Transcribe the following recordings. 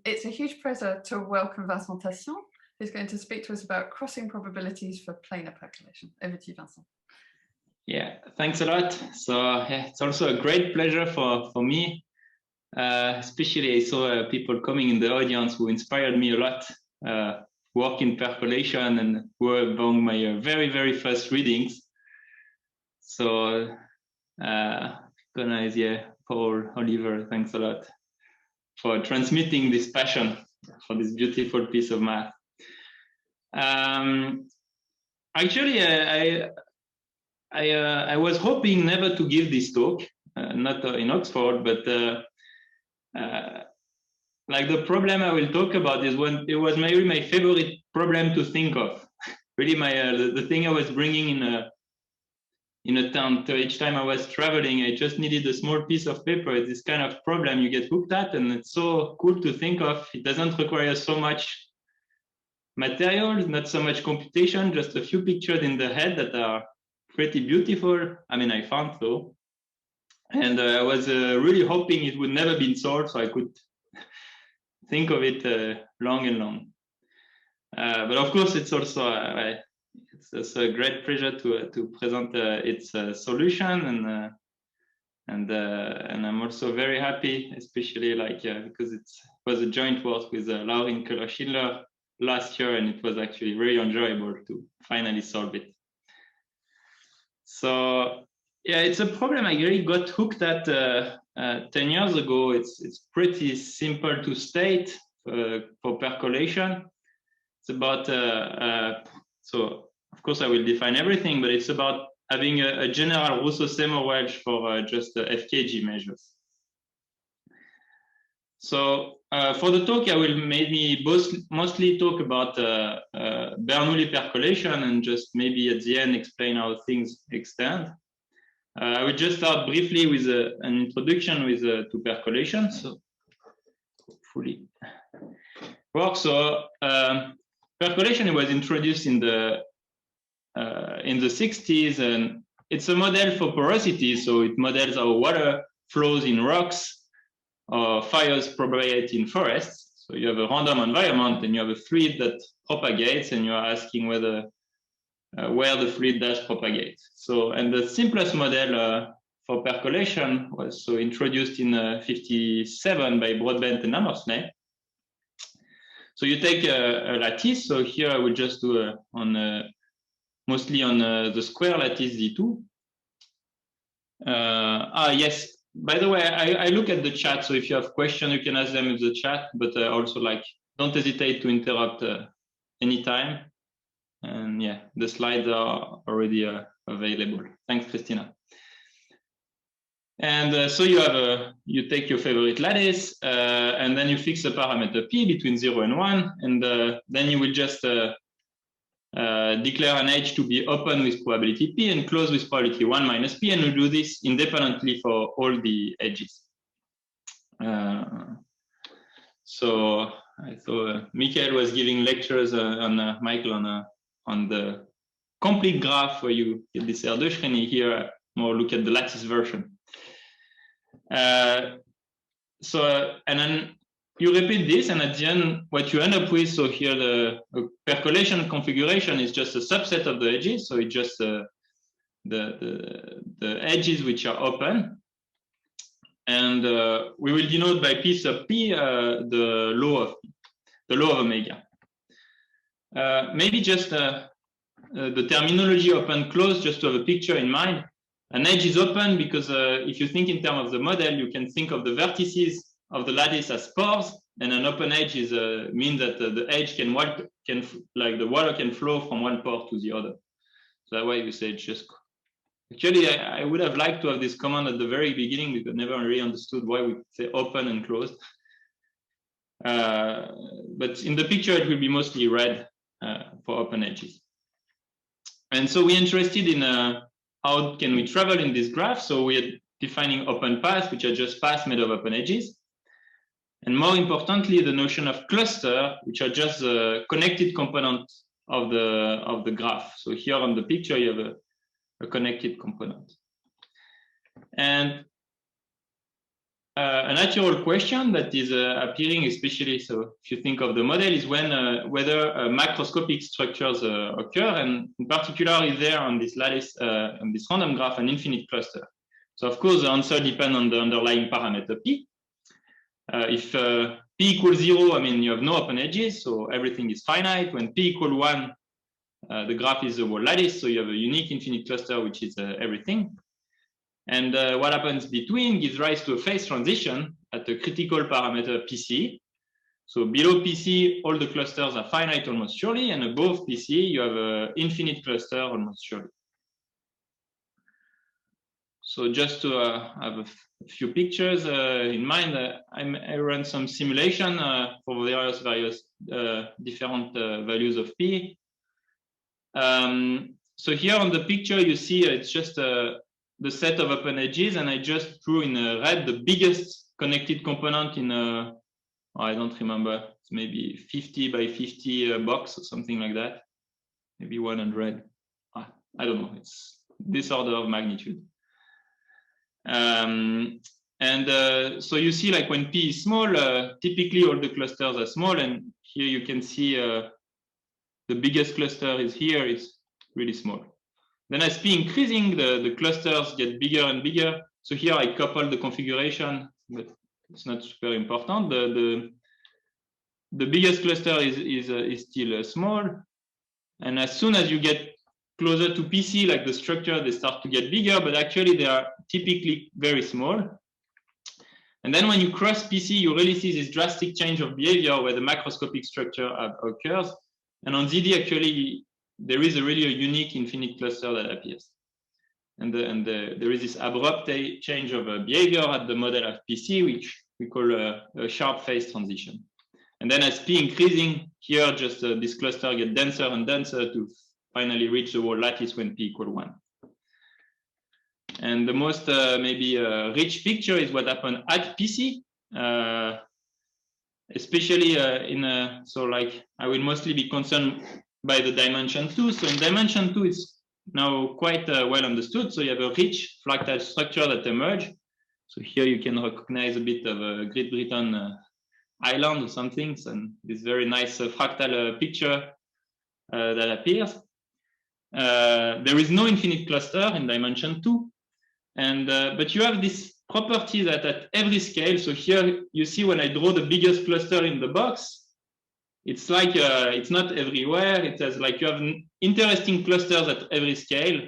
It's a huge pleasure to welcome Vincent Tassion, who's going to speak to us about crossing probabilities for planar percolation. Over to you, Vincent. Yeah, thanks a lot. So yeah, it's also a great pleasure for me. Especially I saw people coming in the audience who inspired me a lot, work in percolation and were among my very first readings. So Paul, Oliver, thanks a lot for transmitting this passion for this beautiful piece of math. Actually, I was hoping never to give this talk, not in Oxford, but like the problem I will talk about is when it was maybe my favorite problem to think of. Really, the thing I was bringing in a town. So each time I was traveling, I just needed a small piece of paper. It's this kind of problem you get hooked at, and it's so cool to think of. It doesn't require so much material, not so much computation, just a few pictures in the head that are pretty beautiful. I mean, I found so. And I was really hoping it would never been solved, so I could think of it long and long. But of course, it's also it's a great pleasure to present its solution, and I'm also very happy, especially because it was a joint work with Laurin Köhler-Schindler last year, and it was actually very enjoyable to finally solve it. So yeah, it's a problem I really got hooked at 10 years ago. It's pretty simple to state for percolation. It's about so of course I will define everything, but it's about having a general Rousseau-Seymour-Welch for just FKG measures. So for the talk, I will maybe mostly talk about Bernoulli percolation and just maybe at the end explain how things extend. I will just start briefly with an introduction to percolation. So hopefully works. So percolation was introduced in the 60s, and it's a model for porosity. So it models how water flows in rocks or fires propagate in forests. So you have a random environment and you have a fluid that propagates, and you're asking whether where the fluid does propagate. So, and the simplest model for percolation was introduced in 57 by Broadbent and Hammersley. So you take a lattice. So here I will just do mostly on the square lattice D2. Yes. By the way, I look at the chat, so if you have questions, you can ask them in the chat, but also don't hesitate to interrupt anytime. And yeah, the slides are already available. Thanks, Christina. And so you take your favorite lattice, and then you fix a parameter P between 0 and 1, and then you will just declare an edge to be open with probability P and close with probability 1 minus P, and we do this independently for all the edges. So I thought Michael was giving lectures on Michael on the complete graph where you get this Erdős-Renyi. Here, more look at the lattice version. And then you repeat this, and at the end, what you end up with, so here the percolation configuration is just a subset of the edges. So it's just the edges which are open. And we will denote by P sub P the law of omega. Maybe just the terminology open close, just to have a picture in mind. An edge is open because if you think in terms of the model, you can think of the vertices of the lattice as pores, and an open edge is means that the edge can like the water can flow from one pore to the other. So that's why you say it's just. Actually, I would have liked to have this command at the very beginning because I never really understood why we say open and closed. But in the picture, it will be mostly red for open edges. And so we're interested in how can we travel in this graph. So we're defining open paths, which are just paths made of open edges. And more importantly, the notion of cluster, which are just the connected component of the graph. So here on the picture, you have a connected component. And a natural question that is appearing, especially so if you think of the model, is when whether macroscopic structures occur, and in particular, is there on this lattice, on this random graph, an infinite cluster? So of course, the answer depends on the underlying parameter p. If p equals 0, I mean, you have no open edges, so everything is finite. When p equals 1, the graph is a whole lattice, so you have a unique infinite cluster, which is everything. And what happens between gives rise to a phase transition at a critical parameter PC. So below PC, all the clusters are finite almost surely, and above PC, you have an infinite cluster almost surely. So just to have a few pictures in mind, I run some simulation for various different values of P. So here on the picture, you see it's just the set of open edges, and I just drew in red the biggest connected component in I don't remember, it's maybe 50 by 50 box or something like that, maybe 100. I don't know, it's this order of magnitude. So you see, like when P is small, typically all the clusters are small, and here you can see the biggest cluster is here, it's really small. Then as P increasing, the clusters get bigger and bigger. So here I couple the configuration, but it's not super important. The biggest cluster is still small. And as soon as you get closer to PC, like the structure, they start to get bigger, but actually they are typically very small. And then when you cross PC, you really see this drastic change of behavior where the macroscopic structure occurs. And on ZD, actually, there is really a unique infinite cluster that appears. And there is this abrupt change of behavior at the model of PC, which we call a sharp phase transition. And then as P increasing, here just this cluster gets denser and denser to finally reach the whole lattice when P equals 1. And the most maybe rich picture is what happened at PC, especially so like I will mostly be concerned by the dimension 2. So in dimension 2, it's now quite well understood. So you have a rich fractal structure that emerge. So here you can recognize a bit of a Great Britain island or something, and this very nice fractal picture that appears. There is no infinite cluster in dimension 2, and but you have this property that at every scale. So here you see when I draw the biggest cluster in the box, it's like it's not everywhere. It has like you have interesting clusters at every scale,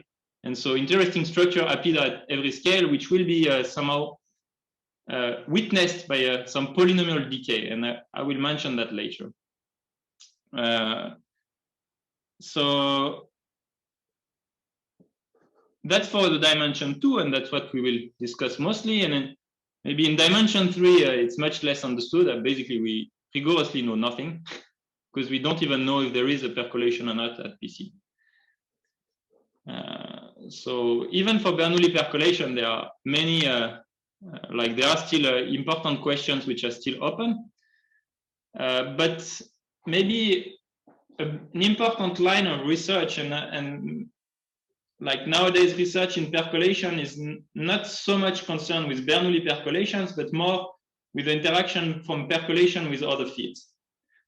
and so interesting structure appear at every scale, which will be somehow witnessed by some polynomial decay, and I will mention that later. So that's for the dimension 2, and that's what we will discuss mostly. And then maybe in dimension 3, it's much less understood. Basically, we rigorously know nothing because we don't even know if there is a percolation or not at PC. So even for Bernoulli percolation, there are many, like there are still important questions which are still open. But maybe an important line of research and like nowadays research in percolation is not so much concerned with Bernoulli percolations, but more with the interaction from percolation with other fields.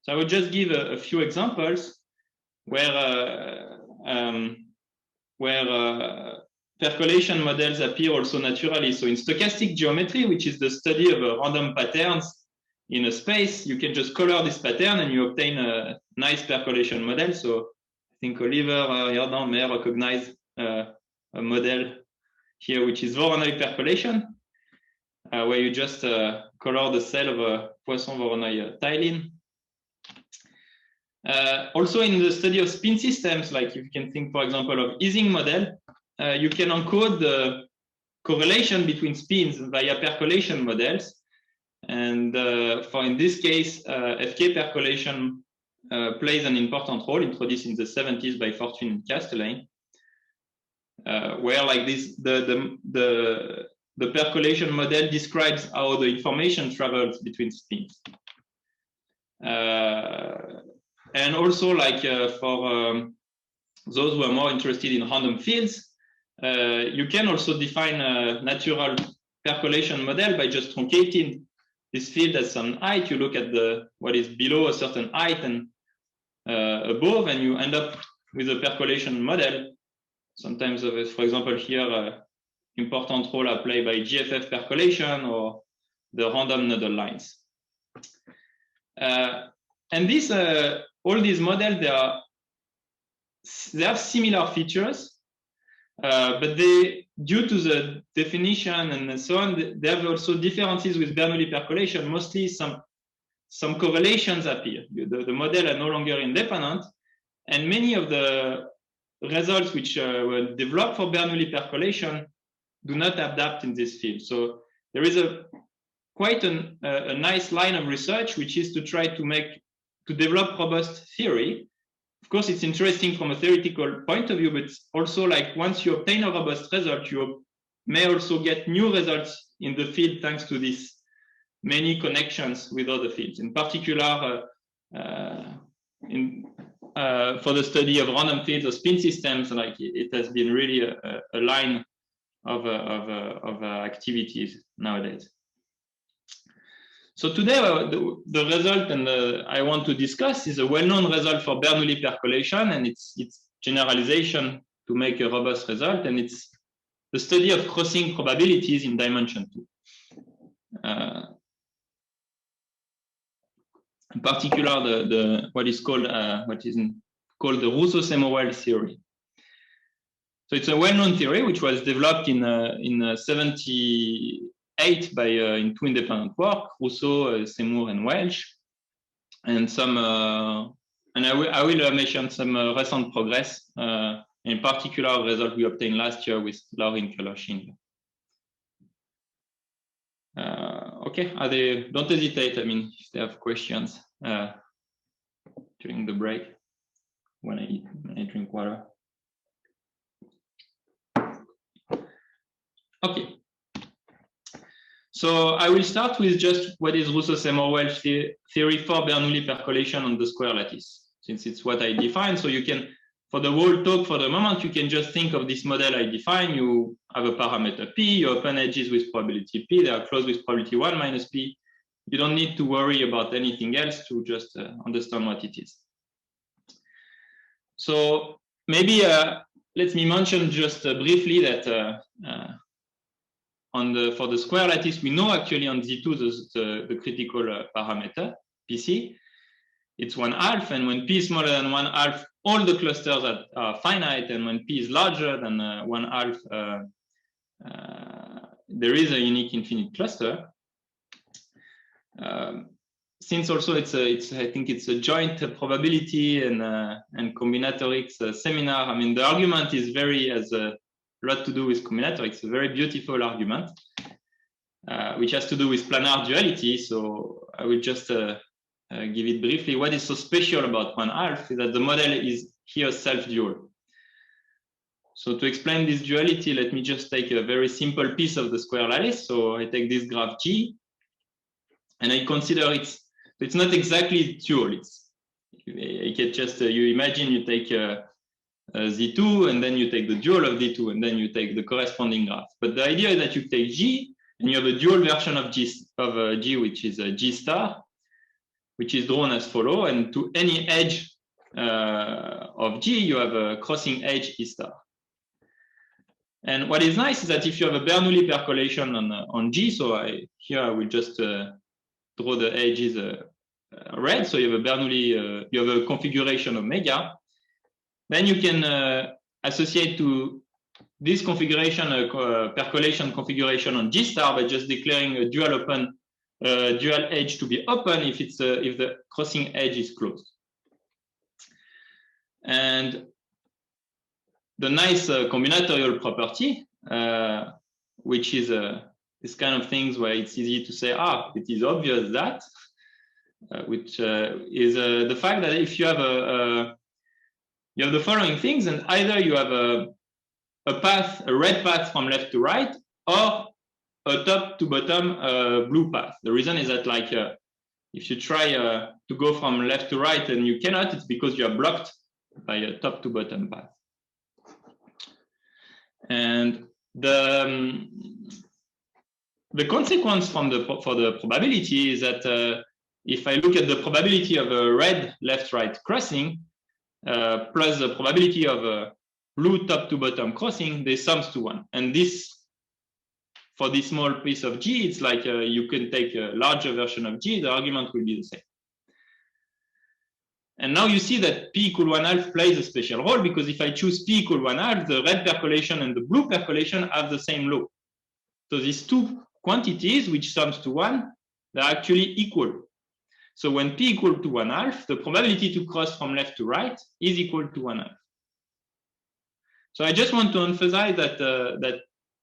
So I will just give a few examples where percolation models appear also naturally. So in stochastic geometry, which is the study of random patterns in a space, you can just color this pattern and you obtain a nice percolation model. So I think Oliver Jordan may recognize a model here, which is Voronoi percolation, where you just color the cell of a Poisson-Voronoi tiling. Also in the study of spin systems, like if you can think, for example, of Ising model, you can encode the correlation between spins via percolation models. And for in this case, FK percolation plays an important role, introduced in the 70s by Fortuyn and Castellane, where like this, the percolation model describes how the information travels between spins. And also like for those who are more interested in random fields, you can also define natural percolation model by just truncating this field at some height. You look at what is below a certain height and above, and you end up with a percolation model. Sometimes, for example, here, important role are played by GFF percolation or the random nodal lines. And this, all these models, they have similar features, but due to the definition and so on, they have also differences with Bernoulli percolation. Mostly some correlations appear. The model are no longer independent, and many of the results which were developed for Bernoulli percolation do not adapt in this field. So there is quite a nice line of research which is to try to develop robust theory. Of course, it's interesting from a theoretical point of view, but also like once you obtain a robust result, you may also get new results in the field thanks to these many connections with other fields. In particular, for the study of random fields or spin systems, like it has been really a line of activities nowadays. So today, the result I want to discuss is a well-known result for Bernoulli percolation and its generalization to make a robust result, and it's the study of crossing probabilities in dimension 2. In particular, what is called the Russo-Semmelweis theory. So it's a well-known theory which was developed in 1978 in two independent work, Russo, Seymour, and Welch, and I will mention some recent progress. In particular, result we obtained last year with Laurin Keller-Schindler. Okay, don't hesitate. I mean, if they have questions during the break when I drink water. Okay. So I will start with just what is Russo-Semmelweis theory for Bernoulli percolation on the square lattice, since it's what I define. So you can, for the whole talk for the moment, you can just think of this model I define. You have a parameter P, you open edges with probability P, they are closed with probability 1 minus P. You don't need to worry about anything else to just understand what it is. So maybe let me mention just briefly that for the square lattice, we know actually on Z2 the critical parameter, PC. It's 1/2, and when P is smaller than 1/2, all the clusters are finite, and when P is larger than 1/2, there is a unique infinite cluster. Since also I think it's a joint probability and combinatorics seminar. I mean, the argument is has a lot to do with combinatorics. A very beautiful argument, which has to do with planar duality. So I will just give it briefly. What is so special about 1/2 is that the model is here self-dual. So to explain this duality, let me just take a very simple piece of the square lattice. So I take this graph G, and I consider it's not exactly dual. I can just you imagine you take Z2, and then you take the dual of D2, and then you take the corresponding graph. But the idea is that you take G, and you have a dual version of G, which is a G star, which is drawn as follow, and to any edge of G, you have a crossing edge E star. And what is nice is that if you have a Bernoulli percolation on G, so here I will just draw the edges red, so you have a Bernoulli, you have a configuration omega, then you can associate to this configuration a percolation configuration on G star by just declaring a dual edge to be open if the crossing edge is closed. And the nice combinatorial property, which is this kind of things where it's easy to say, it is obvious that, which is the fact that if you have you have the following things, and either you have a red path from left to right, or a top to bottom blue path. The reason is that, like, if you try to go from left to right and you cannot, it's because you are blocked by a top to bottom path. And the consequence for the probability is that if I look at the probability of a red left-right crossing plus the probability of a blue top-to-bottom crossing, they sums to 1. And this, for this small piece of G, it's like you can take a larger version of G, the argument will be the same. And now you see that P equal 1/2 plays a special role, because if I choose P equal 1/2, the red percolation and the blue percolation have the same law. So these two quantities, which sums to 1, they're actually equal. So when P equal to 1/2, the probability to cross from left to right is equal to 1/2. So I just want to emphasize that that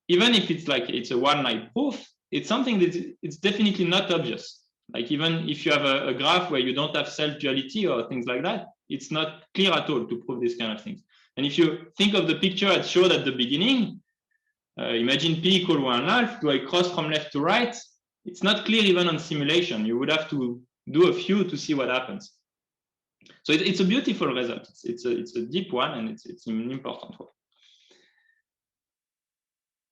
even if it's like it's a one-line proof, it's something that it's definitely not obvious. Like even if you have a graph where you don't have self-duality or things like that, it's not clear at all to prove these kind of things. And if you think of the picture I showed at the beginning, imagine P equal 1/2, do I cross from left to right? It's not clear even on simulation. You would have to do a few to see what happens. So it's a beautiful result. It's a deep one, and it's an important one.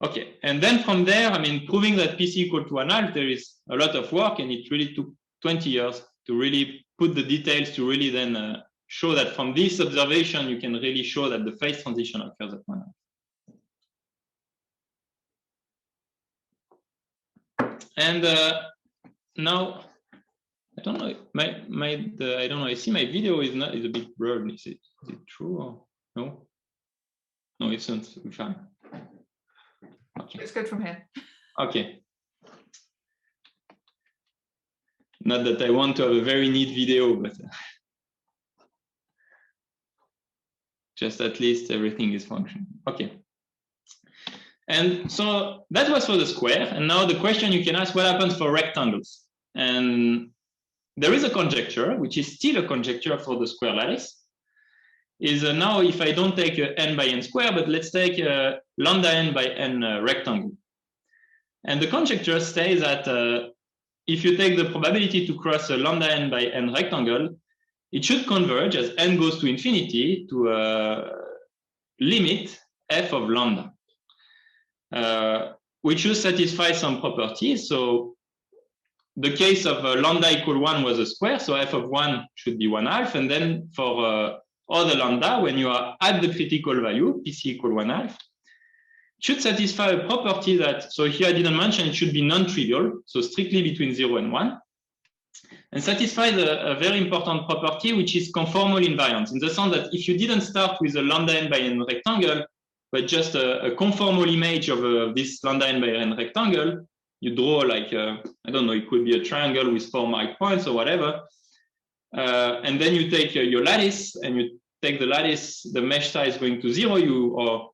Okay, and then from there, I mean, proving that PC equal to 1/2, there is a lot of work, and it really took 20 years to really put the details to really then show that from this observation, you can really show that the phase transition occurs at 1/2. And now, I don't know. I don't know. I see my video is a bit blurred. Is it true or no? No, it's not. We're fine. Okay. It's good from here. Okay. Not that I want to have a very neat video, but just at least everything is functioning. Okay. And so that was for the square. And now the question you can ask, what happens for rectangles? And there is a conjecture, which is still a conjecture for the square lattice, is now if I don't take n by n square, but let's take lambda n by n rectangle. And the conjecture says that if you take the probability to cross a lambda n by n rectangle, it should converge as n goes to infinity to a limit f of lambda, which should satisfy some properties. So the case of lambda equal 1 was a square, so f of 1 should be 1/2. And then for other lambda, when you are at the critical value, PC equal 1/2, should satisfy a property that, so here I didn't mention, it should be non-trivial, so strictly between 0 and 1, and satisfies a very important property, which is conformal invariance, in the sense that if you didn't start with a lambda n by n rectangle, but just a conformal image of this lambda n by n rectangle, you draw like, I don't know, it could be a triangle with 4 marked points or whatever. And then you take your lattice and you take the lattice, the mesh size going to 0, or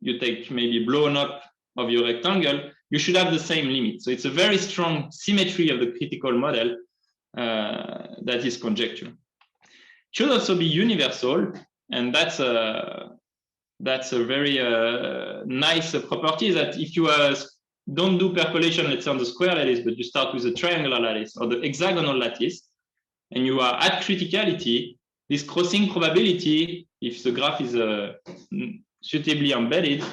you take maybe blown up of your rectangle, you should have the same limit. So it's a very strong symmetry of the critical model that is conjecture. It should also be universal, and that's a very nice property, that if you don't do percolation, let's say on the square lattice, but you start with a triangular lattice or the hexagonal lattice, and you are at criticality, this crossing probability, if the graph is suitably embedded,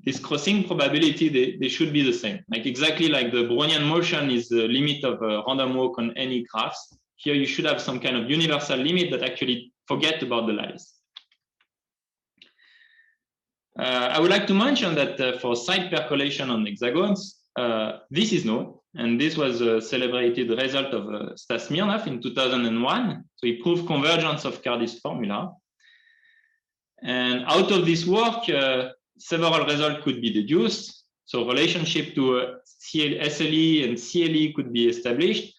this crossing probability, they should be the same. Like exactly like the Brownian motion is the limit of random walk on any graphs. Here you should have some kind of universal limit that actually forget about the lattice. I would like to mention that for side percolation on hexagons, this is known, and this was a celebrated result of Stas Smirnov in 2001. So he proved convergence of Cardy's formula. And out of this work, several results could be deduced. So relationship to SLE and CLE could be established.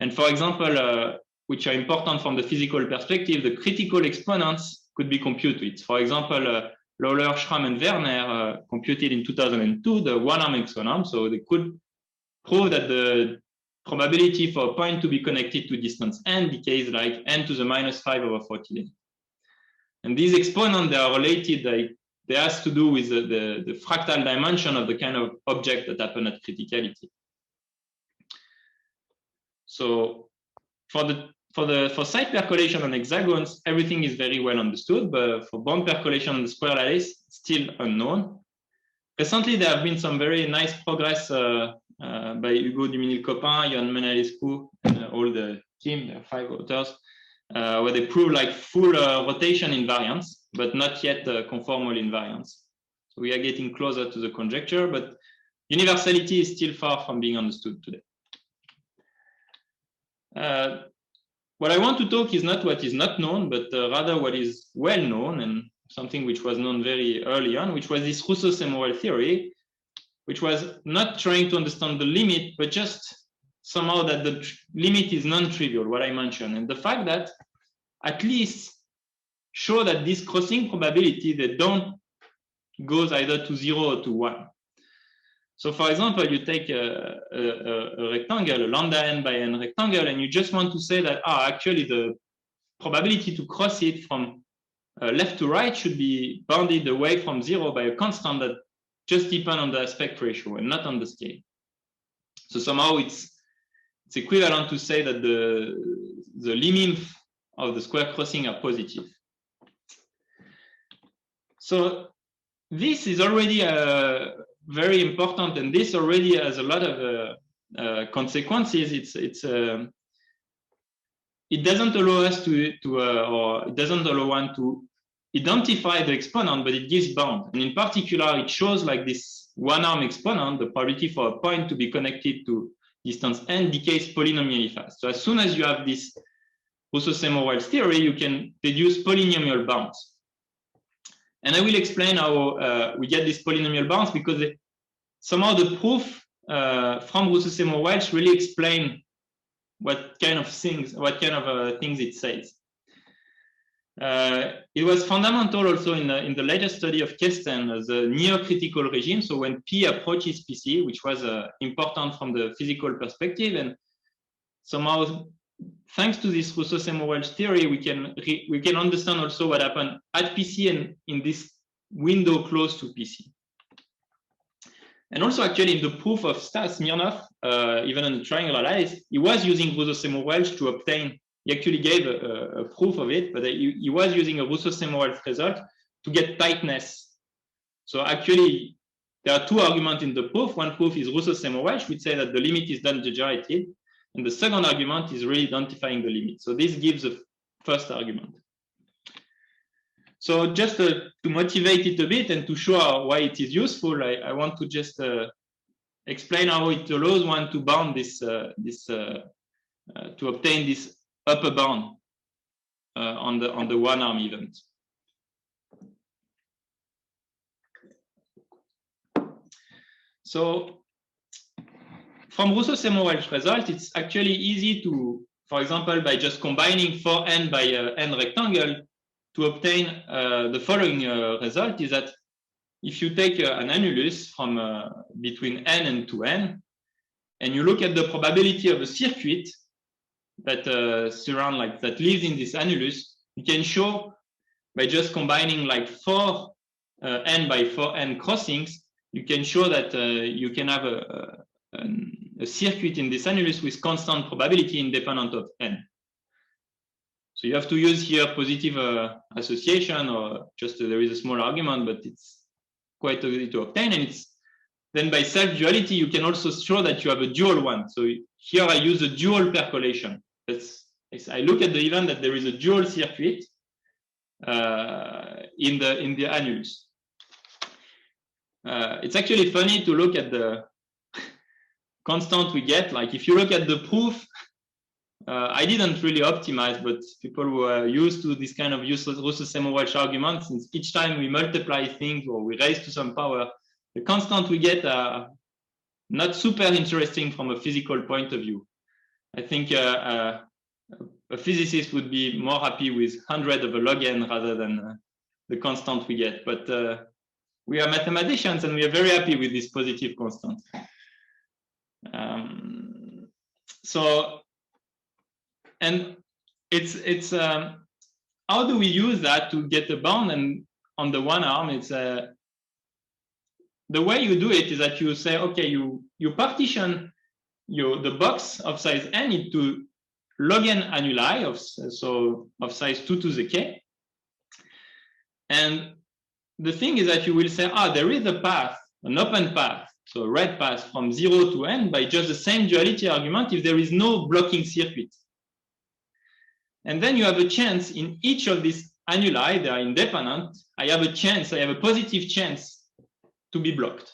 And for example, which are important from the physical perspective, the critical exponents could be computed. For example, Lawler, Schramm, and Werner computed in 2002 the one-arm exponent. So they could prove that the probability for a point to be connected to distance n decays like n to the -5/48. And these exponents, they are related, they has to do with the fractal dimension of the kind of object that happen at criticality. So for side percolation on hexagons, everything is very well understood, but for bond percolation on the square lattice, still unknown. Recently, there have been some very nice progress by Hugo Duminil-Copin, Johan Menalescu, and all the team. There are 5 authors, where they prove like full rotation invariance, but not yet conformal invariance. So we are getting closer to the conjecture, but universality is still far from being understood today. What I want to talk is not what is not known, but rather what is well known, and something which was known very early on, which was this Rousseau-Semorel theory, which was not trying to understand the limit, but just somehow that the limit is non-trivial, what I mentioned. And the fact that at least show that this crossing probability, they don't goes either to 0 or to 1. So for example, you take a rectangle, a lambda n by n rectangle, and you just want to say that, actually the probability to cross it from left to right should be bounded away from 0 by a constant that just depends on the aspect ratio and not on the scale. So somehow it's equivalent to say that the limit of the square crossing are positive. So this is already very important, and this already has a lot of consequences. It doesn't allow us or it doesn't allow one to identify the exponent, but it gives bound. And in particular, it shows like this one-arm exponent, the probability for a point to be connected to distance n decays polynomially fast. So as soon as you have this Rousseau-Semorel theory, you can deduce polynomial bounds. And I will explain how we get these polynomial bounds, because somehow the proof from Rousseau-Semorel really explain what kind of things it says. It was fundamental also in the latest study of Kesten as a near-critical regime. So when P approaches PC, which was important from the physical perspective, and somehow thanks to this Rousseau-Semorel theory, we can understand also what happened at PC and in this window close to PC. And also actually in the proof of Smirnov, even on the triangular lattice, he was using Rousseau-Semorel to obtain, he actually gave a proof of it, but he was using a Rousseau-Semorel result to get tightness. So actually, there are 2 arguments in the proof. One proof is Rousseau-Semorel, which say that the limit is non-degenerated. And the second argument is really identifying the limit. So this gives the first argument. So just to motivate it a bit and to show why it is useful, I want to just explain how it allows one to bound this, to obtain this upper bound on the one-arm event. So from Rousseau-Semorel's result, it's actually easy to, for example, by just combining 4n by n rectangle, to obtain the following result is that if you take an annulus from between n and 2n, and you look at the probability of a circuit that that lives in this annulus, you can show by just combining like 4n by 4n crossings, you can show that you can have a circuit in this annulus with constant probability independent of n. So you have to use here positive association, or just there is a small argument, but it's quite easy to obtain. And then by self-duality, you can also show that you have a dual one. So here I use a dual percolation. I look at the event that there is a dual circuit in the annulus. It's actually funny to look at the constant we get. Like if you look at the proof, I didn't really optimize, but people who are used to this kind of Rousseau-Semorel arguments, since each time we multiply things or we raise to some power, the constant we get are not super interesting from a physical point of view. I think a physicist would be more happy with 100 of a log n rather than the constant we get. But we are mathematicians and we are very happy with this positive constant. And it's how do we use that to get a bound? And on the one arm, it's the way you do it is that you say, okay, you partition the box of size n into log n annuli of size 2 to the k. And the thing is that you will say, there is a path, an open path so a red path from 0 to n by just the same duality argument if there is no blocking circuit. And then you have a chance in each of these annuli, they are independent, I have a positive chance to be blocked.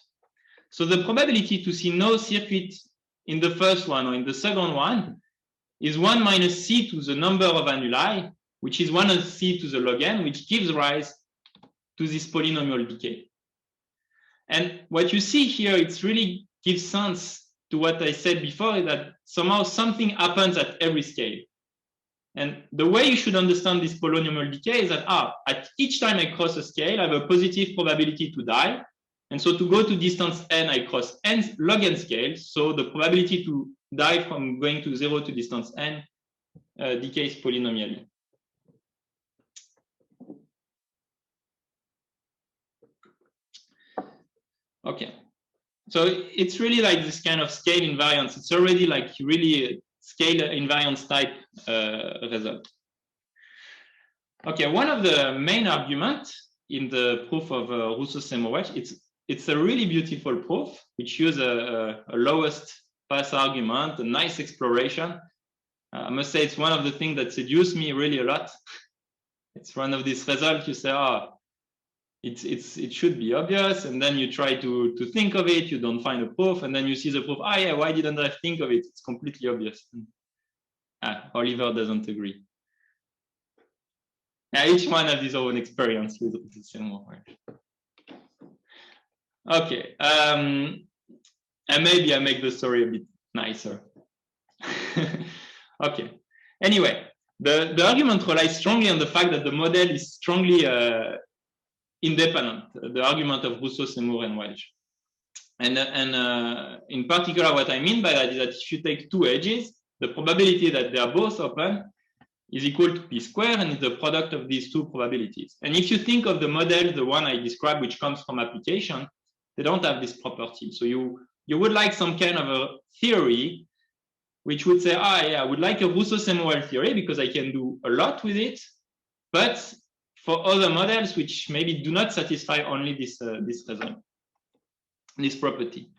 So the probability to see no circuit in the first one or in the second one is 1 minus c to the number of annuli, which is 1 minus c to the log n, which gives rise to this polynomial decay. And what you see here, it really gives sense to what I said before, that somehow something happens at every scale. And the way you should understand this polynomial decay is that at each time I cross a scale, I have a positive probability to die. And so to go to distance n, I cross n log n scales. So the probability to die from going to 0 to distance n decays polynomially. Okay, so it's really like this kind of scale invariance. It's already like really scale invariance type result. Okay, one of the main arguments in the proof of Rousseau-Seymour-Welch, it's a really beautiful proof which uses a lowest pass argument, a nice exploration. I must say it's one of the things that seduced me really a lot. It's one of these results you say, it should be obvious, and then you try to think of it, you don't find a proof, and then you see the proof, yeah, why didn't I think of it? It's completely obvious. Oliver doesn't agree. Each one has his own experience with Rousseau-Seymour-Welch. Okay, and maybe I make the story a bit nicer. Okay, anyway, the argument relies strongly on the fact that the model is strongly independent, the argument of Rousseau, Seymour, and Welch. And in particular, what I mean by that is that if you take two edges, the probability that they are both open is equal to p squared, and it's the product of these two probabilities. And if you think of the model, the one I described, which comes from application, they don't have this property. So you would like some kind of a theory which would say, yeah, I would like a Rousseau-Seymour theory because I can do a lot with it, but for other models which maybe do not satisfy only this result, this property.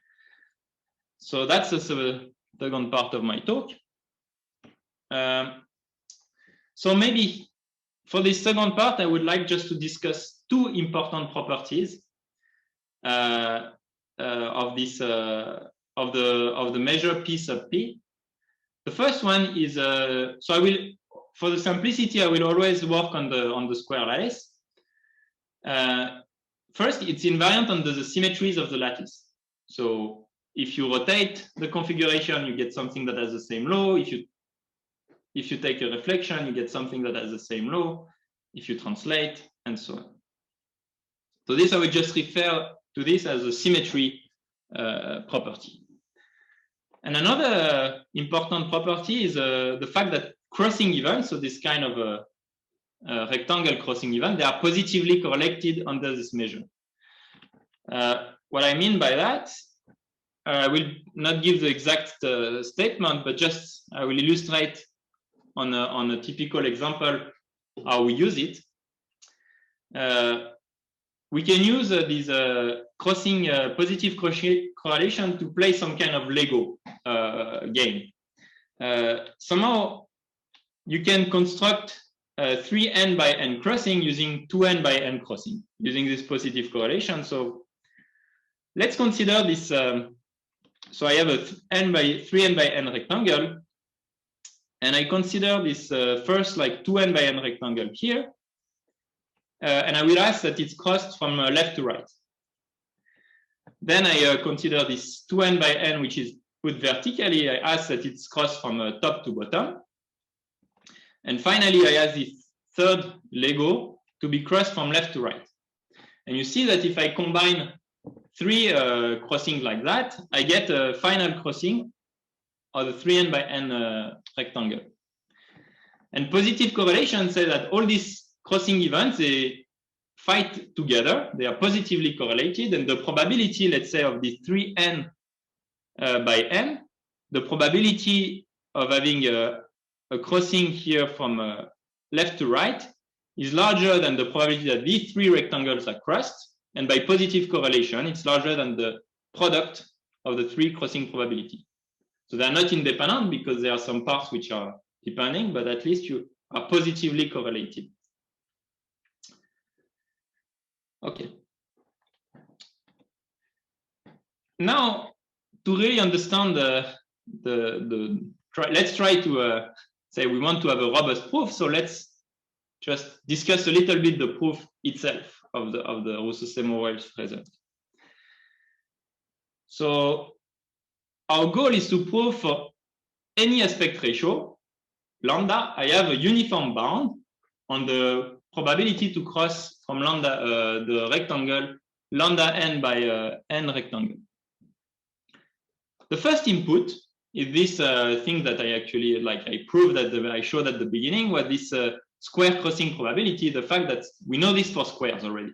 So that's the second part of my talk. So maybe for this second part, I would like just to discuss two important properties of this of the measure P sub P. The first one is so I will, for the simplicity, I will always work on the square lattice. First, it's invariant under the symmetries of the lattice. So if you rotate the configuration, you get something that has the same law. If you take a reflection, you get something that has the same law. If you translate, and so on. So this, I will just refer to this as a symmetry property. And another important property is the fact that crossing events, so this kind of a rectangle crossing event, they are positively correlated under this measure. What I mean by that, I will not give the exact statement, but just I will illustrate on a typical example how we use it. We can use these crossing positive correlation to play some kind of Lego game. Somehow you can construct 3n by n crossing using 2n by n crossing, using this positive correlation. So let's consider this. So I have a 3n by n rectangle, and I consider this first like 2n by n rectangle here. And I will ask that it's crossed from left to right. Then I consider this 2n by n, which is put vertically. I ask that it's crossed from top to bottom. And finally, I ask this third Lego to be crossed from left to right. And you see that if I combine three crossings like that, I get a final crossing of the 3n by n rectangle. And positive correlation says that all these crossing events, they fight together, they are positively correlated, and the probability, let's say, of the 3n by n, the probability of having a crossing here from left to right is larger than the probability that these three rectangles are crossed, and by positive correlation, it's larger than the product of the three crossing probability. So they're not independent because there are some parts which are depending, but at least you are positively correlated. Okay. Now, to really understand let's try to say we want to have a robust proof. So let's just discuss a little bit the proof itself of the Russo-Seymour-Welch result. So our goal is to prove for any aspect ratio, lambda, I have a uniform bound on the probability to cross from lambda, the rectangle, lambda n by n rectangle. The first input is this thing that I actually, I proved that I showed at the beginning, was this square crossing probability, the fact that we know this for squares already.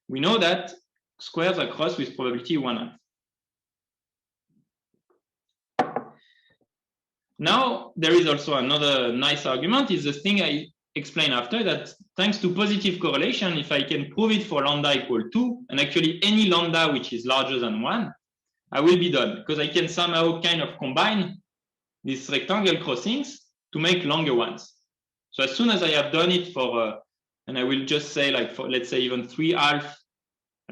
We know that squares are crossed with probability 1/2. Now, there is also another nice argument, is the thing I explained after, that thanks to positive correlation, if I can prove it for lambda equal 2, and actually any lambda which is larger than 1, I will be done, because I can somehow kind of combine these rectangle crossings to make longer ones. So as soon as I have done it for, and I will just say for, let's say even 3/2,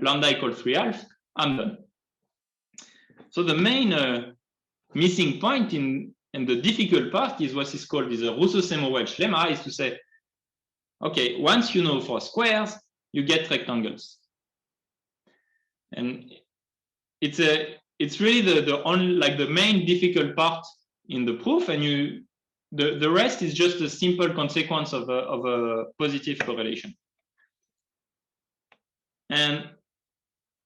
lambda equals 3/2, I'm done. So the main missing point and the difficult part is what is called the Russo-Seymour-Welch lemma, is to say, okay, once you know for squares, you get rectangles. And it's really the main difficult part in the proof, and the rest is just a simple consequence of a positive correlation. And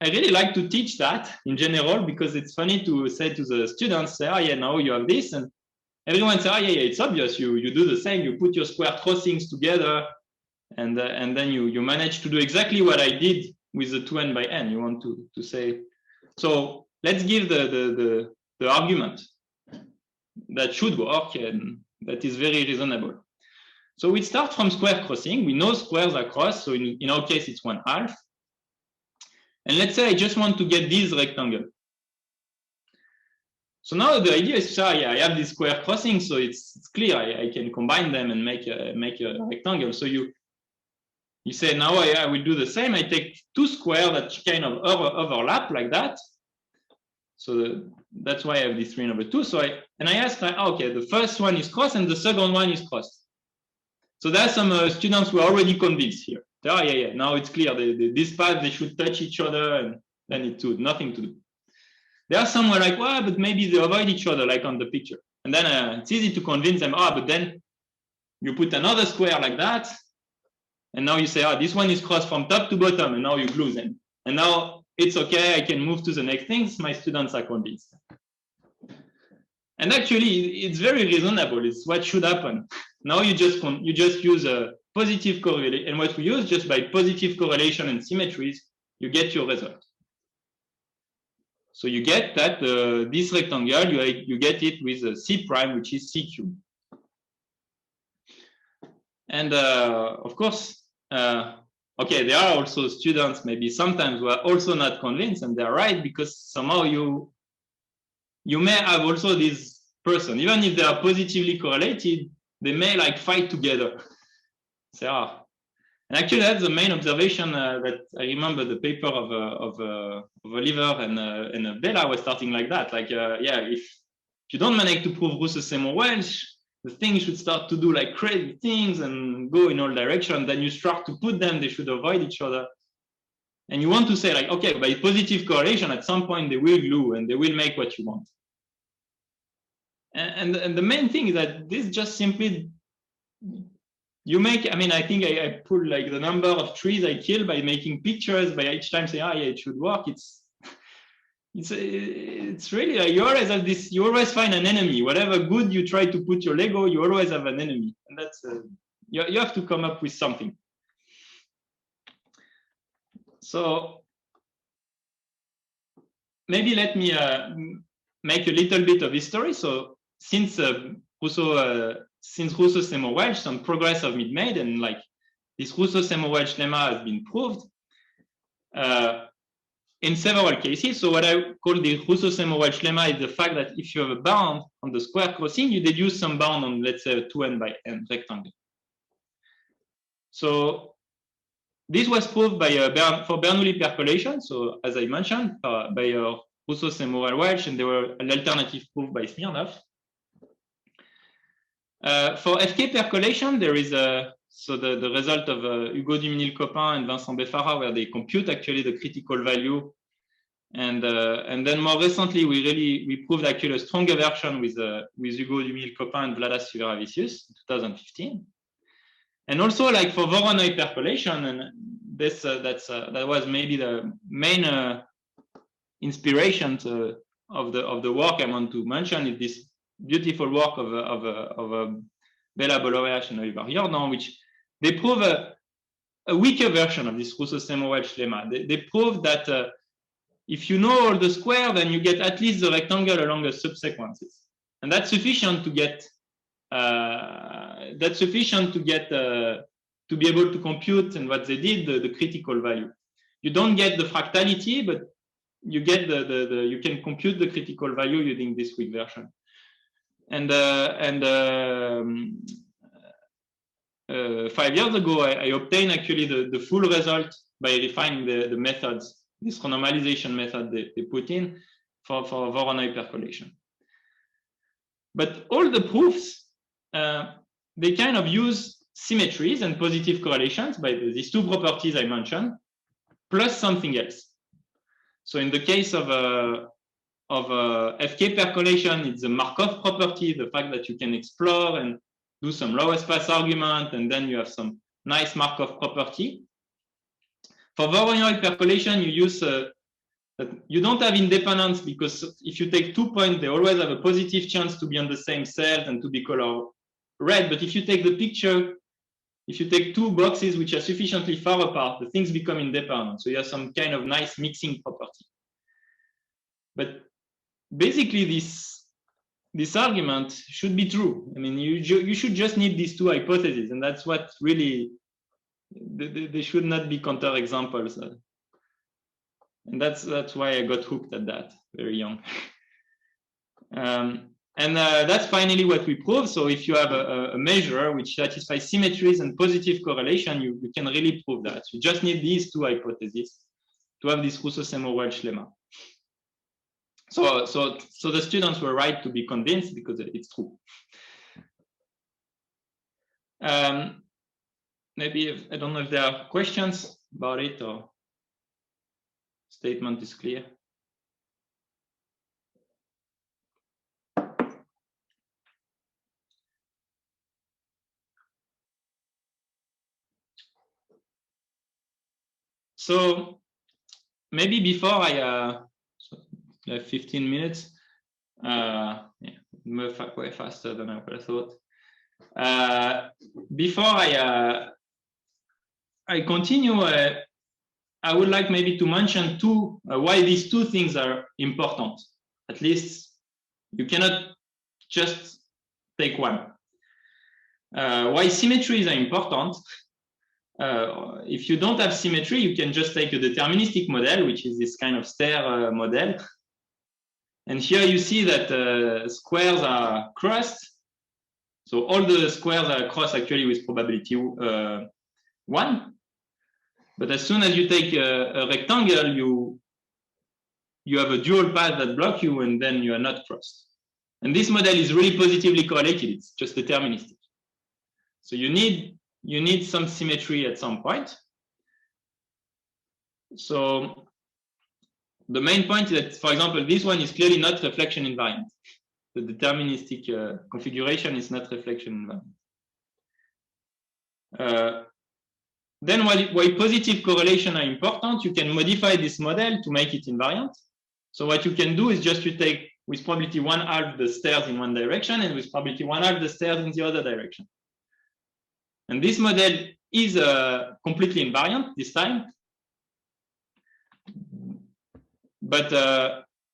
I really like to teach that in general, because it's funny to say to the students, say, oh yeah, now you have this, and everyone says, oh yeah, it's obvious, you do the same, you put your square crossings together, and then you manage to do exactly what I did with the 2n by n. You want to say, so let's give the argument that should work and that is very reasonable. So we start from square crossing. We know squares are crossed, so in our case it's 1/2. And let's say I just want to get this rectangle. So now the idea is, yeah, I have this square crossing, so it's clear I can combine them and make a rectangle. So you say, now I will do the same. I take two squares that kind of overlap like that. So that's why I have this 3/2. So I asked, okay, the first one is crossed and the second one is crossed. So there are some students who are already convinced here. Oh yeah, now it's clear. This path, they should touch each other, and then it's nothing to do. There are some who are like, well, but maybe they avoid each other, like on the picture. And then it's easy to convince them, but then you put another square like that, and now you say, this one is crossed from top to bottom, and now you glue them. And now it's okay, I can move to the next things. My students are convinced. And actually, it's very reasonable. It's what should happen. Now you just use a positive correlation, and what we use, just by positive correlation and symmetries, you get your result. So you get that this rectangle, you get it with a C prime, which is C cubed. And of course, okay, there are also students maybe sometimes who are also not convinced, and they're right, because somehow you may have also this person, even if they are positively correlated, they may fight together. So, and actually that's the main observation that I remember the paper of Oliver and Bella was starting like that. Yeah, if you don't manage to prove Russo-Seymour-Welch, the thing should start to do crazy things and go in all directions. Then you start to put them, they should avoid each other. And you want to say okay, by positive correlation, at some point they will glue and they will make what you want. And the main thing is that this just simply, you make, I think I pulled the number of trees I killed by making pictures, by each time saying, yeah, it should work. It's really you always have this, you always find an enemy. Whatever good you try to put your Lego, you always have an enemy. And that's, you have to come up with something. So maybe let me make a little bit of history. So since Russo-Seymour-Welch, some progress have been made, and this Russo-Seymour-Welch lemma has been proved. in several cases. So what I call the Russo-Semmelweis lemma is the fact that if you have a bound on the square crossing, you deduce some bound on, let's say, a 2n by n rectangle. So this was proved by for Bernoulli percolation. So as I mentioned, by Russo-Semmelweis, and there were an alternative proof by Smirnov. For FK percolation, there is so the result of Hugo Duminil-Copin and Vincent Beffara, where they compute actually the critical value, and then more recently we proved actually a stronger version with Hugo Duminil-Copin and Vladas Sivera-Vicius in 2015, and also like for Voronoi percolation, and this that was maybe the main inspiration of the work I want to mention is this beautiful work of Bella Boloreac and Oliver Jordan, which they prove a weaker version of this Russo-Semmelweis lemma. They prove that if you know all the square, then you get at least the rectangle along the subsequences, and that's sufficient to get to be able to compute, and what they did, the critical value. You don't get the fractality, but you get you can compute the critical value using this weak version. And 5 years ago, I obtained actually the full result by refining the methods, this renormalization method they put in for Voronoi percolation. But all the proofs, they kind of use symmetries and positive correlations by these two properties I mentioned, plus something else. So in the case of FK percolation, it's the Markov property, the fact that you can explore and do some lowest pass argument, and then you have some nice Markov property. For Voronoi percolation, you use you don't have independence, because if you take 2 points, they always have a positive chance to be on the same cell and to be color red. But if you take the picture, if you take two boxes which are sufficiently far apart, the things become independent. So you have some kind of nice mixing property. But basically, this argument should be true. I mean, you should just need these two hypotheses, and that's what really, they should not be counterexamples. And that's why I got hooked at that very young. And that's finally what we proved. So if you have a measure which satisfies symmetries and positive correlation, you can really prove that. You just need these two hypotheses to have this Russo-Semmelweis lemma. So the students were right to be convinced, because it's true. Maybe I don't know if there are questions about it, or statement is clear. So maybe before I 15 minutes, yeah, move way faster than I thought. Before I continue, I would like maybe to mention why these two things are important. At least you cannot just take one. Why symmetries are important. If you don't have symmetry, you can just take a deterministic model, which is this kind of stair model. And here you see that squares are crossed. So all the squares are crossed actually with probability 1. But as soon as you take a rectangle, you have a dual path that block you, and then you are not crossed. And this model is really positively correlated. It's just deterministic. So you need some symmetry at some point. So the main point is that, for example, this one is clearly not reflection invariant. The deterministic configuration is not reflection invariant. Then why positive correlation are important, you can modify this model to make it invariant. So what you can do is just you take with probability 1/2 the stairs in one direction, and with probability 1/2 the stairs in the other direction. And this model is completely invariant this time. But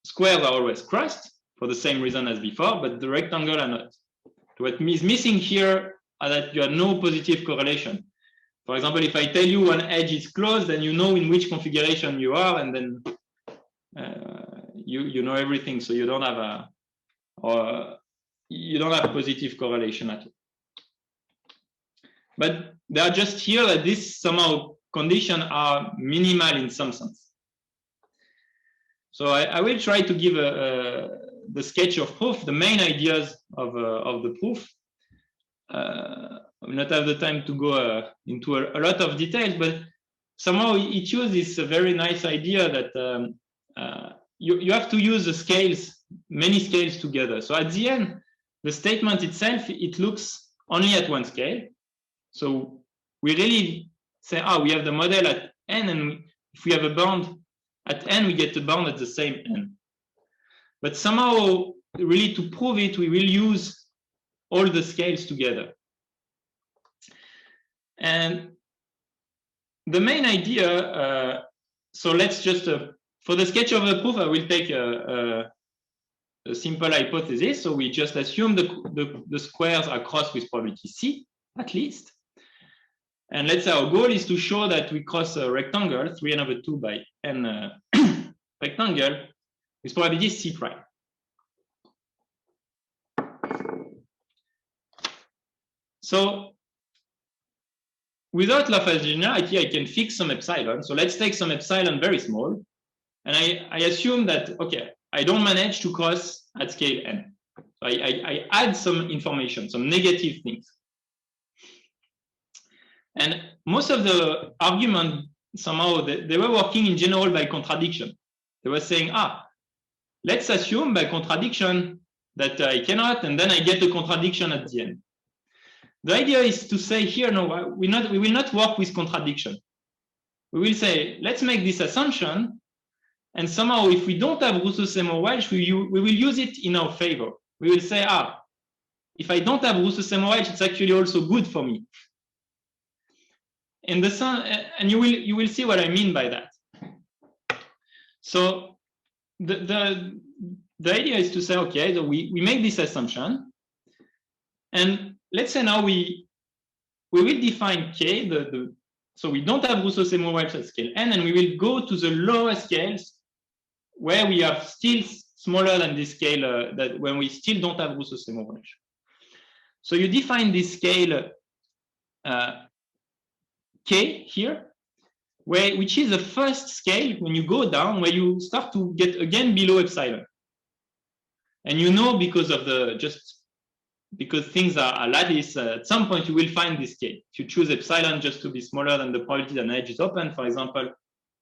squares are always crossed for the same reason as before, but the rectangle are not. What is missing here are that you have no positive correlation. For example, if I tell you one edge is closed, then you know in which configuration you are, and then you know everything, so you don't have you don't have positive correlation at all. But they are just here that this somehow conditions are minimal in some sense. So I will try to give the sketch of proof, the main ideas of the proof. I will not have the time to go into a lot of details, but somehow it uses a very nice idea that you have to use the scales, many scales together. So at the end, the statement itself, it looks only at one scale. So we really say, we have the model at n, and if we have a bound at n, we get the bound at the same n. But somehow, really to prove it, we will use all the scales together. And the main idea, so let's just, for the sketch of the proof, I will take a simple hypothesis. So we just assume the squares are crossed with probability C, at least. And let's say our goal is to show that we cross a rectangle, 3/2 by n rectangle, with probability C prime. So without Laplace generality, I can fix some epsilon. So let's take some epsilon very small. And I assume that, okay, I don't manage to cross at scale n. So I add some information, some negative things. And most of the argument, somehow, they were working in general by contradiction. They were saying, let's assume by contradiction that I cannot, and then I get a contradiction at the end. The idea is to say here, no, we will not work with contradiction. We will say, let's make this assumption, and somehow if we don't have Rousseau-Seymour-Welch, we will use it in our favor. We will say, if I don't have Rousseau-Seymour-Welch, it's actually also good for me. And you will see what I mean by that. So the idea is to say, okay, so we make this assumption, and let's say now we will define k. So we don't have Rousseau-Seymour-Welch at scale n, and we will go to the lower scales where we are still smaller than this scale that when we still don't have Rousseau-Seymour-Welch. So you define this scale k here, which is the first scale when you go down, where you start to get again below epsilon. And you know, because of because things are lattice, at some point you will find this k. If you choose epsilon just to be smaller than the probability that an edge is open, for example,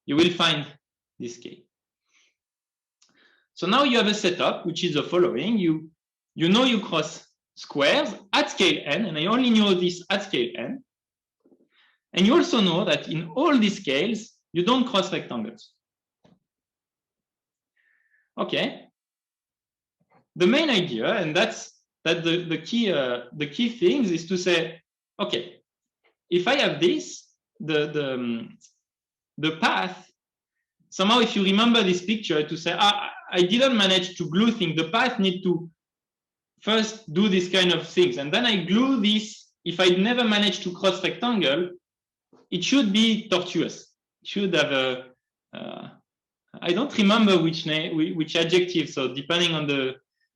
you will find this k. So now you have a setup which is the following. You know you cross squares at scale n, and I only know this at scale n. And you also know that in all these scales, you don't cross rectangles. Okay. The main idea, and that's the key things, is to say, okay, if I have this, the path, somehow if you remember this picture, to say, I didn't manage to glue things, the path need to first do this kind of things, and then I glue this. If I never manage to cross rectangle, it should be tortuous. It should have I don't remember which adjective. So depending on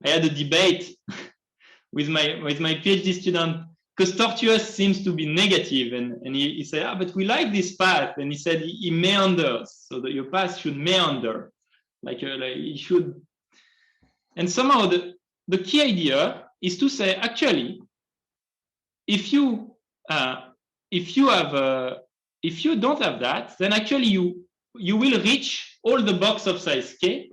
I had a debate with my PhD student, because tortuous seems to be negative, and he said, but we like this path, and he said he meanders, so that your path should meander, like it should. And somehow the key idea is to say, actually, if you don't have that, then actually you will reach all the box of size k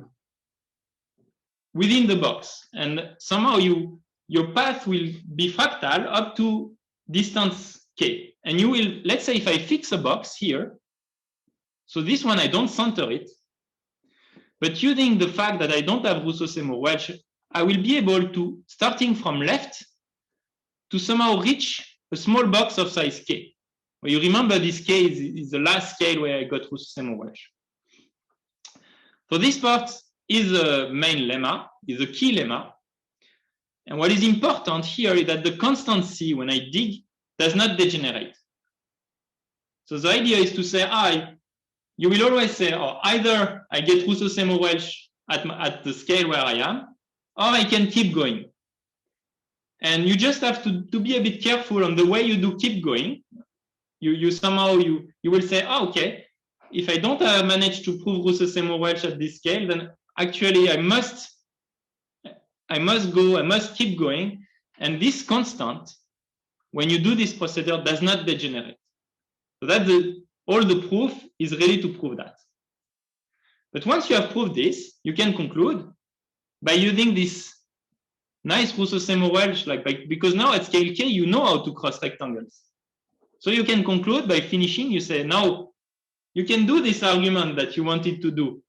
within the box, and somehow your path will be fractal up to distance k. And you will, let's say if I fix a box here, so this one I don't center it, but using the fact that I don't have Rousseau-Seymour-Welch, I will be able to, starting from left, to somehow reach a small box of size k. Well, you remember this k is the last scale where I got Rousseau-Seymour-Welch. So this part is the main lemma, is the key lemma. And what is important here is that the constant c, when I dig, does not degenerate. So the idea is to say, you will always say, oh, either I get Rousseau-Seymour-Welch at the scale where I am, or I can keep going. And you just have to be a bit careful on the way you do keep going. You somehow, you will say, oh, okay, if I don't manage to prove Rousseau-Seymour-Welch at this scale, then actually I must keep going. And this constant, when you do this procedure, does not degenerate. So that's all the proof is really to prove that. But once you have proved this, you can conclude by using this nice Rousseau-Seymour-Welch, because now at scale k, you know how to cross rectangles. So you can conclude by finishing, you say, now you can do this argument that you wanted to do.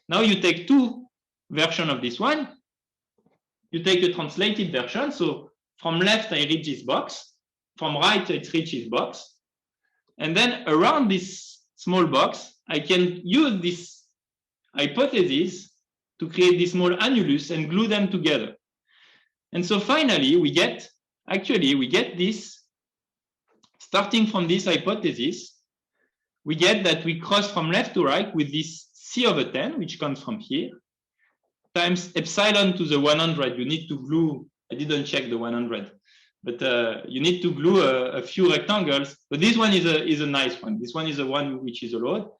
Now you take two versions of this one. You take a translated version. So from left, I reach this box. From right, it reaches this box. And then around this small box, I can use this hypothesis to create this small annulus and glue them together. And so finally, we get this, starting from this hypothesis, we get that we cross from left to right with this C/10, which comes from here, times epsilon to the 100. You need to glue, I didn't check the 100, but you need to glue a few rectangles. But this one is a nice one. This one is the one which is allowed,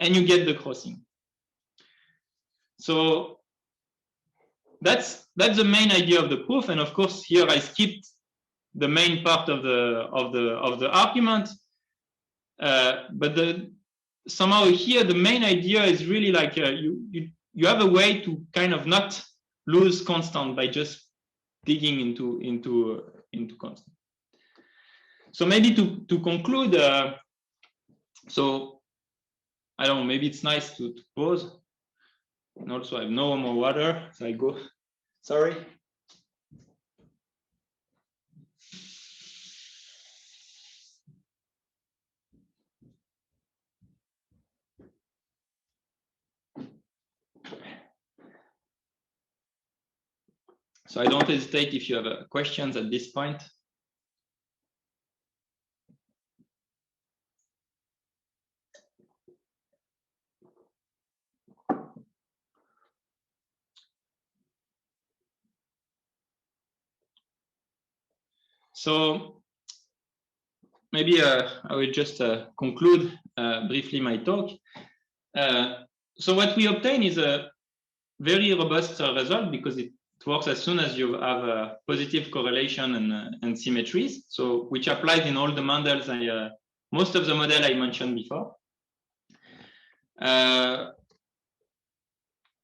and you get the crossing. So that's the main idea of the proof. And of course, here I skipped the main part of the argument. But somehow here the main idea is really like you have a way to kind of not lose constant by just digging into constant. So maybe to conclude, so I don't know, maybe it's nice to pause. And also I have no more water, so I go. Sorry. So I don't hesitate if you have questions at this point. So maybe I will just conclude briefly my talk. So what we obtain is a very robust result because it works as soon as you have a positive correlation and symmetries. So which applies in all the models, most of the model I mentioned before. And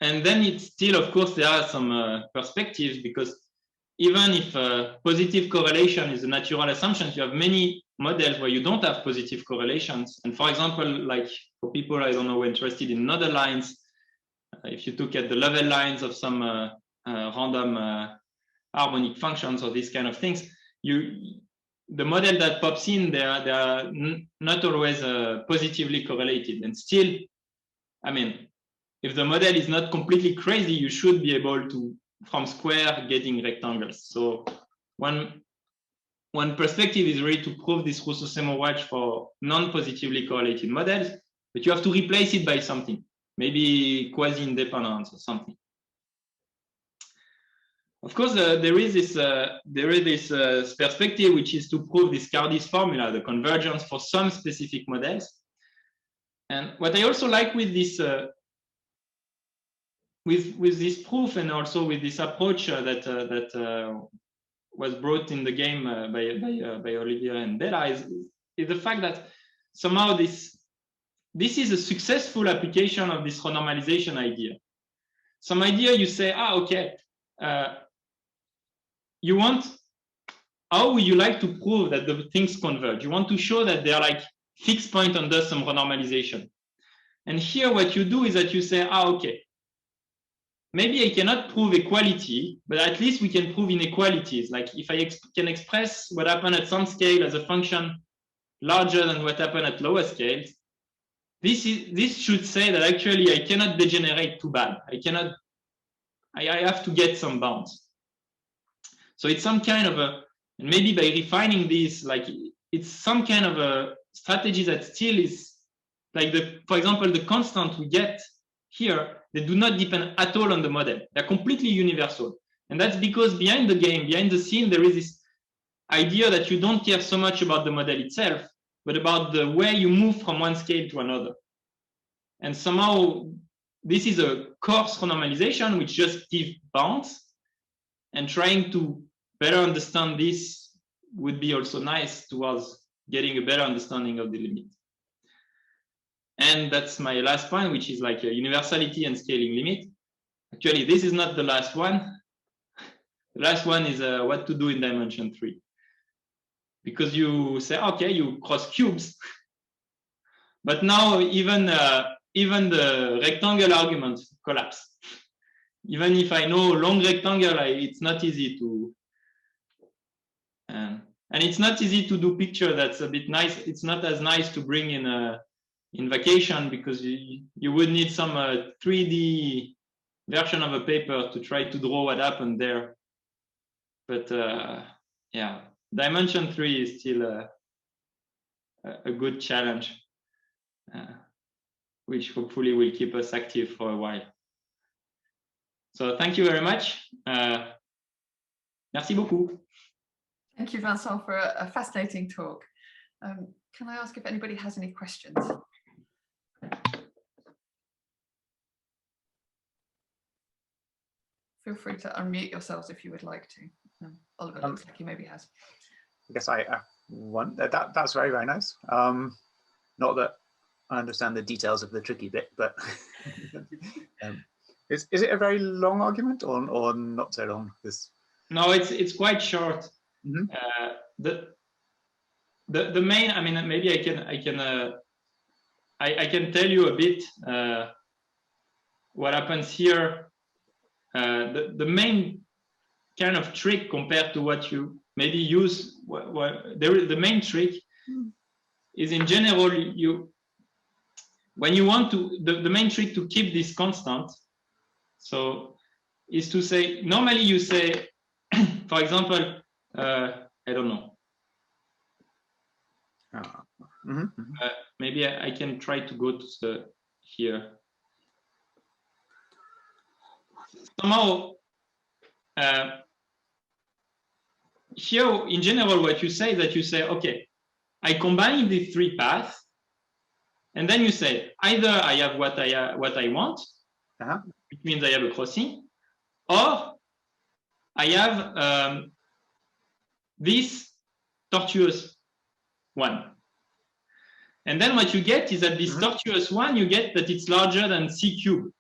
then it's still, of course, there are some perspectives because even if positive correlation is a natural assumption, you have many models where you don't have positive correlations. And for example, like for people, I don't know, interested in nodal lines, if you look at the level lines of some random harmonic functions or these kind of things, the model that pops in, they are not always positively correlated. And still, I mean, if the model is not completely crazy, you should be able to, from square, getting rectangles. So one perspective is really to prove this Rousseau-Seymour-Welch for non-positively correlated models, but you have to replace it by something, maybe quasi-independence or something. Of course, there is this perspective, which is to prove this Cardis formula, the convergence for some specific models. And what I also like with this with this proof and also with this approach that was brought in the game by Olivier and Bella is the fact that somehow this is a successful application of this renormalization idea. Some idea you say, okay, how would you like to prove that the things converge? You want to show that they're like fixed point under some renormalization. And here what you do is that you say, okay, maybe I cannot prove equality, but at least we can prove inequalities. Like if I can express what happened at some scale as a function larger than what happened at lower scales, this should say that actually I cannot degenerate too bad. I have to get some bounds. So it's some kind of and maybe by refining this, like it's some kind of a strategy that still is like for example, the constant we get here, they do not depend at all on the model. They're completely universal. And that's because behind the game, behind the scene, there is this idea that you don't care so much about the model itself, but about the way you move from one scale to another. And somehow this is a coarse renormalization which just gives bounds, and trying to better understand this would be also nice towards getting a better understanding of the limit. And that's my last point, which is like a universality and scaling limit. Actually, this is not the last one. The last one is what to do in dimension 3. Because you say, okay, you cross cubes, but now even the rectangle argument collapse. Even if I know long rectangle, it's not easy to, and it's not easy to do picture that's a bit nice. It's not as nice to bring in vacation, because you would need some 3D version of a paper to try to draw what happened there. But yeah, dimension 3 is still a good challenge, which hopefully will keep us active for a while. So thank you very much. Merci beaucoup. Thank you, Vincent, for a fascinating talk. Can I ask if anybody has any questions? Feel free to unmute yourselves if you would like to. Oliver looks like he maybe has. I guess I want that's very, very nice. Not that I understand the details of the tricky bit, but is it a very long argument or not so long? No, it's quite short. Mm-hmm. The main, I mean, maybe I can tell you a bit what happens here. The main kind of trick compared to what you maybe use, the main trick is, in general, when you want to, the main trick to keep this constant, so is to say, normally you say, for example, I don't know. Maybe I can try to go to here. Somehow, here in general, what you say is that you say, okay, I combine these 3 paths, and then you say either I have what I want, which means I have a crossing, or I have this tortuous one. And then what you get is that this tortuous one, you get that it's larger than C cubed.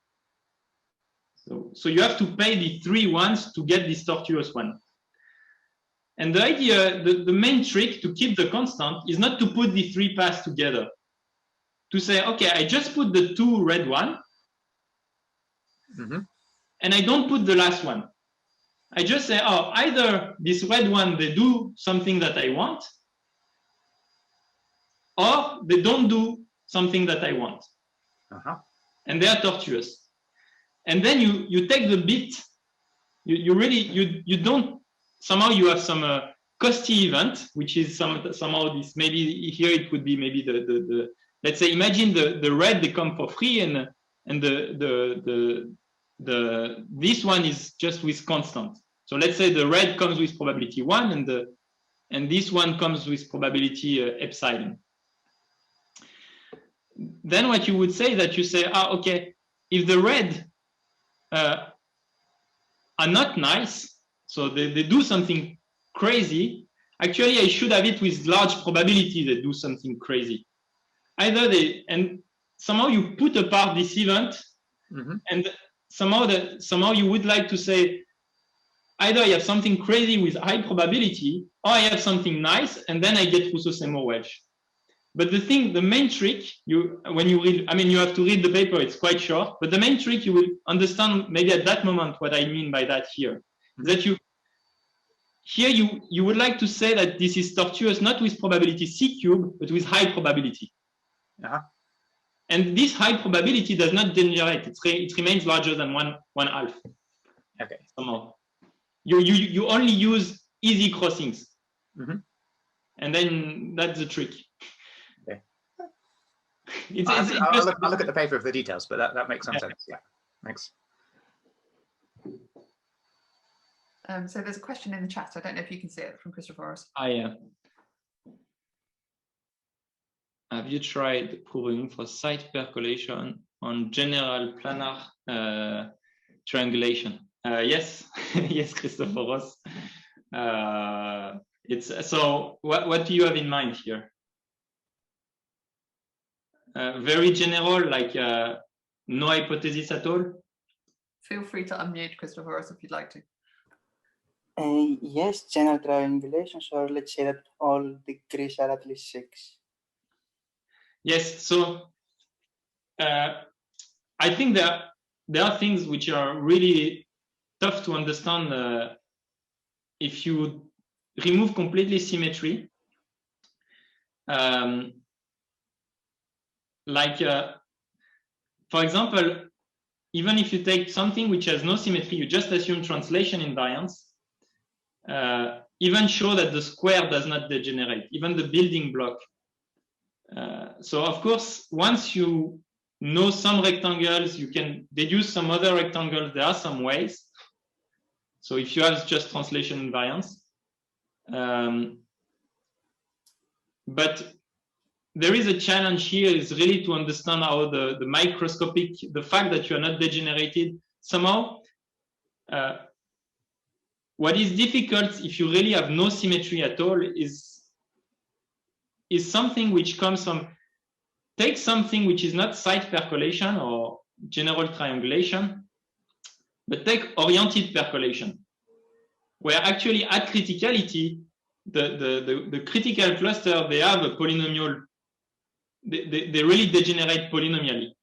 So you have to pay the 3 ones to get this tortuous one. And the idea, the main trick to keep the constant is not to put the 3 paths together. To say, okay, I just put the 2 red one, and I don't put the last one. I just say, oh, either this red one, they do something that I want, or they don't do something that I want. And they are tortuous. And then you take the bit, you don't, somehow you have some costy event, which is somehow this, maybe here it would be maybe the let's say, imagine the red, they come for free, and this one is just with constant. So let's say the red comes with probability 1, and this one comes with probability epsilon. Then what you would say is that you say, okay, if the red are not nice, so they do something crazy, actually I should have it with large probability they do something crazy. Either and somehow you put apart this event, and somehow you would like to say, either I have something crazy with high probability, or I have something nice, and then I get Rousseau-Seymour Welch. But the main trick, when you read, I mean, you have to read the paper, it's quite short, but the main trick, you will understand maybe at that moment what I mean by that here. That you would like to say that this is tortuous, not with probability C cubed, but with high probability. And this high probability does not degenerate, it remains larger than one half. Okay. Somehow. You only use easy crossings. And then that's the trick. Okay. I'll look at the paper for the details, but that makes some sense. Yeah, thanks. So there's a question in the chat. I don't know if you can see it, from Christophoros. Have you tried proving for site percolation on general planar triangulation? Yes, yes, Christophoros. So what do you have in mind here? Very general, like no hypothesis at all? Feel free to unmute, Christophoros, if you'd like to. Yes, general triangulations, or let's say that all degrees are at least 6. Yes, so I think that there are things which are really tough to understand if you remove completely symmetry. For example, even if you take something which has no symmetry, you just assume translation invariance, even show that the square does not degenerate, even the building block. So of course, once you know some rectangles, you can deduce some other rectangles. There are some ways. So if you have just translation invariance, but there is a challenge here is really to understand how the microscopic, the fact that you are not degenerated somehow. What is difficult if you really have no symmetry at all is something which comes from, take something which is not site percolation or general triangulation, but take oriented percolation, where actually at criticality, the critical cluster, they have a polynomial, they really degenerate polynomially.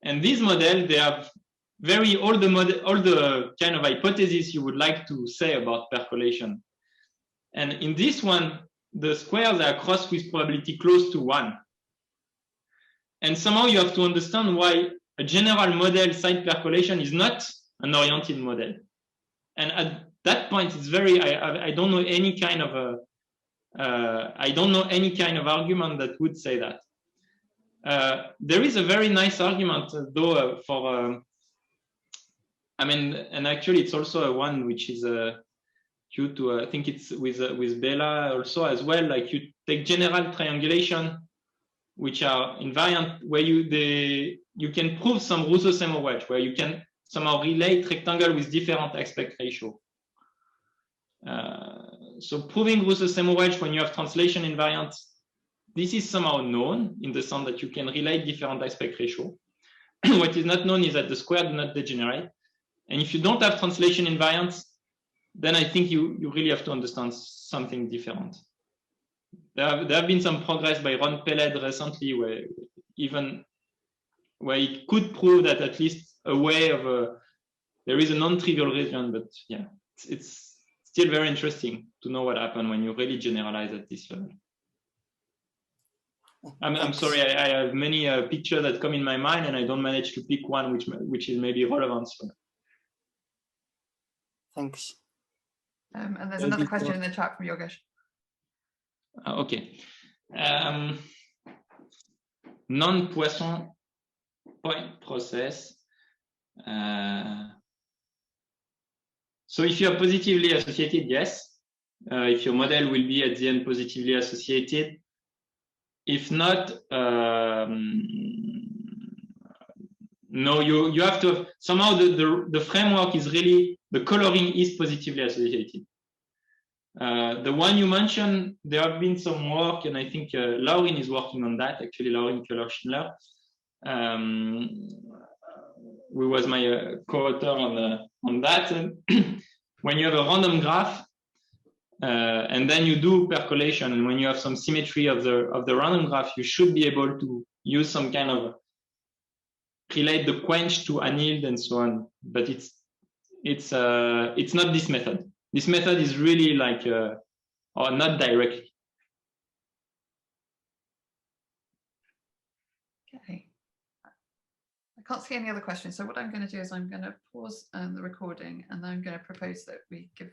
And this model, they have all the kind of hypotheses you would like to say about percolation. And in this one, the squares are crossed with probability close to 1. And somehow you have to understand why a general model site percolation is not an oriented model. And at that point, it's very, I don't know any kind of argument that would say that. There is a very nice argument though for, and actually it's also a one which is due to, I think it's with Bella also as well, like you take general triangulation, which are invariant, where you can prove some Rousseau-Semur wedge, where you can somehow relate rectangle with different aspect ratio. So proving Rousseau-Semur wedge when you have translation invariant, this is somehow known in the sense that you can relate different aspect ratio. What is not known is that the square do not degenerate. And if you don't have translation invariance, then I think you really have to understand something different. There have been some progress by Ron Peled recently where it could prove that at least a way of there is a non-trivial region, but yeah, it's still very interesting to know what happened when you really generalize at this level. I'm sorry, I have many pictures that come in my mind and I don't manage to pick one which is maybe relevant. So. Thanks. And there's another question in the chat from Yogesh. Okay. Non-Poisson point process. So if you are positively associated, yes. If your model will be at the end positively associated. If not, no, you have to somehow the framework is really, the coloring is positively associated. The one you mentioned, there have been some work, and I think Laurin is working on that. Actually, Laurin Köhler-Schindler, who was my co-author on that. And when you have a random graph, and then you do percolation, and when you have some symmetry of the random graph, you should be able to use some kind of relate the quench to annealed and so on. But it's not this method. This method is really like, or not directly. Okay. I can't see any other questions. So what I'm going to do is I'm going to pause the recording and then I'm going to propose that we give